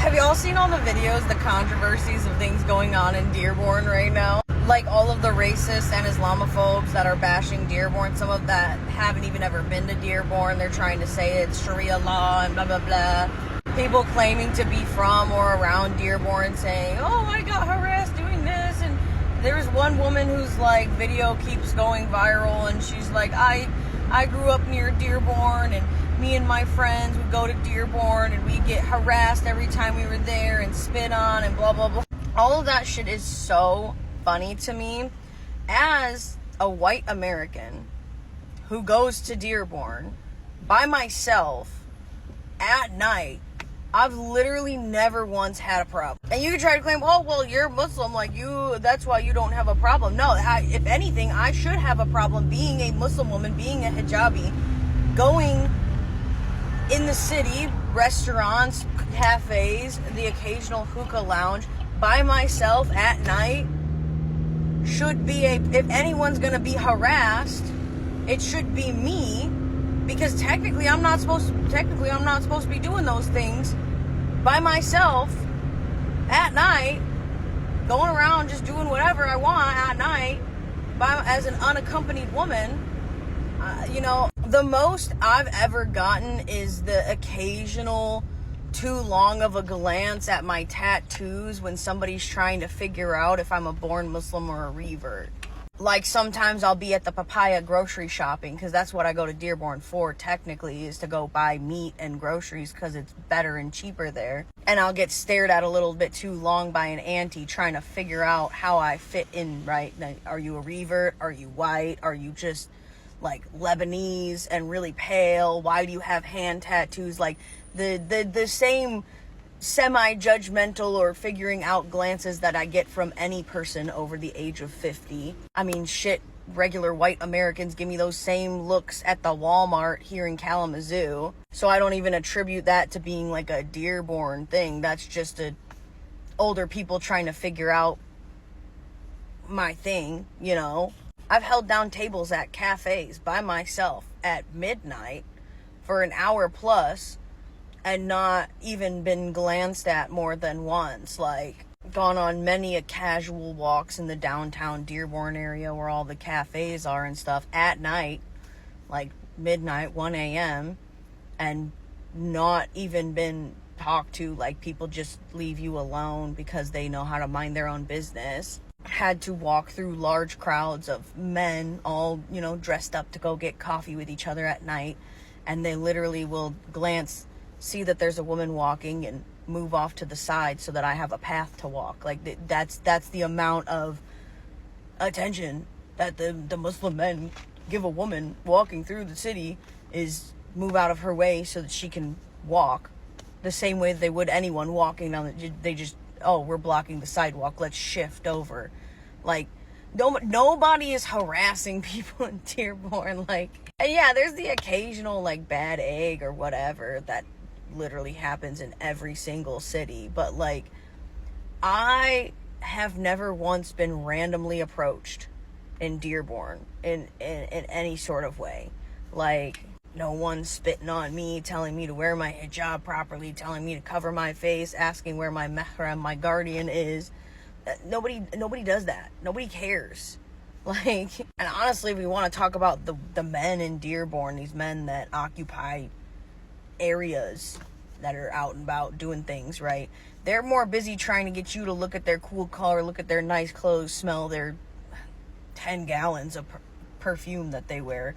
Have you all seen all the videos, the controversies of things going on in Dearborn right now? Like all of the racists and Islamophobes that are bashing Dearborn, some of that haven't even ever been to Dearborn. They're trying to say it's Sharia law and blah, blah, blah. People claiming to be from or around Dearborn saying, oh, I got harassed doing this. And there's one woman whose like video keeps going viral and she's like, I grew up near Dearborn and me and my friends would go to Dearborn and we get harassed every time we were there and spit on and blah, blah, blah. All of that shit is so funny to me. As a white American who goes to Dearborn by myself at night, I've literally never once had a problem. And you can try to claim, oh, well, you're Muslim, like that's why you don't have a problem. No, if anything, I should have a problem being a Muslim woman, being a hijabi, going in the city, restaurants, cafes, the occasional hookah lounge by myself at night. Should be if anyone's gonna be harassed, it should be me, because technically I'm not supposed to be doing those things by myself at night, going around just doing whatever I want at night as an unaccompanied woman. The most I've ever gotten is the occasional too long of a glance at my tattoos when somebody's trying to figure out if I'm a born Muslim or a revert. Like sometimes I'll be at the Papaya grocery shopping, because that's what I go to Dearborn for technically, is to go buy meat and groceries because it's better and cheaper there. And I'll get stared at a little bit too long by an auntie trying to figure out how I fit in, right? Are you a revert? Are you white? Are you just like Lebanese and really pale? Why do you have hand tattoos? Like the same semi-judgmental or figuring out glances that I get from any person over the age of 50. I mean, shit, regular white Americans give me those same looks at the Walmart here in Kalamazoo. So I don't even attribute that to being like a Dearborn thing. That's just older people trying to figure out my thing, I've held down tables at cafes by myself at midnight for an hour plus and not even been glanced at more than once. Like, gone on many a casual walks in the downtown Dearborn area where all the cafes are and stuff at night, like midnight, 1 a.m., and not even been talked to. Like, people just leave you alone because they know how to mind their own business. Had to walk through large crowds of men all, dressed up to go get coffee with each other at night, and they literally will glance, see that there's a woman walking and move off to the side so that I have a path to walk. Like, that's the amount of attention that the Muslim men give a woman walking through the city, is move out of her way so that she can walk the same way they would anyone walking down they just, oh, we're blocking the sidewalk, let's shift over. Like, nobody is harassing people in Dearborn. Like, and yeah, there's the occasional like bad egg or whatever that literally happens in every single city, but like, I have never once been randomly approached in Dearborn in any sort of way. Like, no one spitting on me, telling me to wear my hijab properly, telling me to cover my face, asking where my mahram, my guardian, is. Nobody does that. Nobody cares. Like, and honestly, if we want to talk about the men in Dearborn, these men that occupy areas that are out and about doing things, right? They're more busy trying to get you to look at their cool car, look at their nice clothes, smell their 10 gallons of perfume that they wear,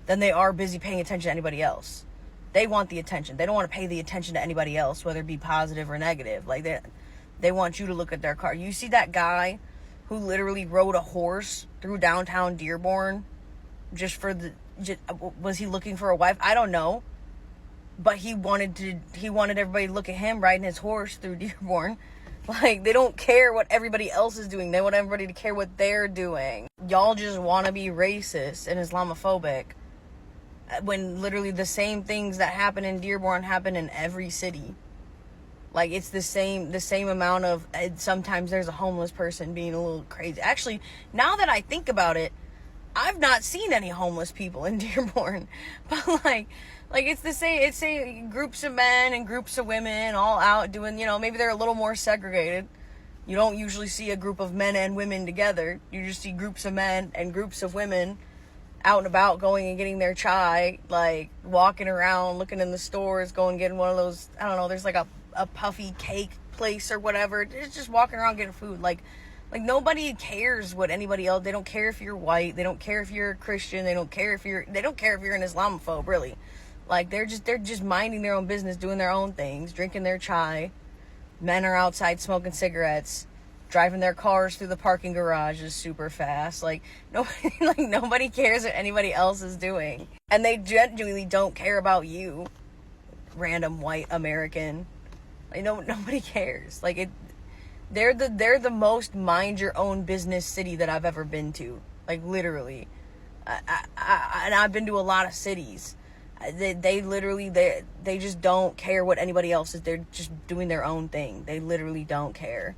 than they are busy paying attention to anybody else. They want the attention. They don't want to pay the attention to anybody else, whether it be positive or negative. Like, they want you to look at their car. You see that guy who literally rode a horse through downtown Dearborn was he looking for a wife? I don't know. But he wanted everybody to look at him riding his horse through Dearborn. Like, they don't care what everybody else is doing. They want everybody to care what they're doing. Y'all just want to be racist and Islamophobic, when literally the same things that happen in Dearborn happen in every city. Like, it's the same amount of, sometimes there's a homeless person being a little crazy. Actually, now that I think about it, I've not seen any homeless people in Dearborn. But like, Like, it's the same, it's groups of men and groups of women all out doing, maybe they're a little more segregated. You don't usually see a group of men and women together. You just see groups of men and groups of women out and about, going and getting their chai, like walking around, looking in the stores, going getting one of those, I don't know, there's like a puffy cake place or whatever. It's just walking around getting food. Like nobody cares what anybody else. They don't care if you're white. They don't care if you're a Christian. They don't care if you're an Islamophobe, really. Like, they're just minding their own business, doing their own things, drinking their chai. Men are outside smoking cigarettes, driving their cars through the parking garages super fast. Like, nobody cares what anybody else is doing. And they genuinely don't care about you, random white American. Like, nobody cares. Like, they're the most mind your own business city that I've ever been to. Like, literally. And I've been to a lot of cities. They literally just don't care what anybody else is. They're just doing their own thing. They literally don't care.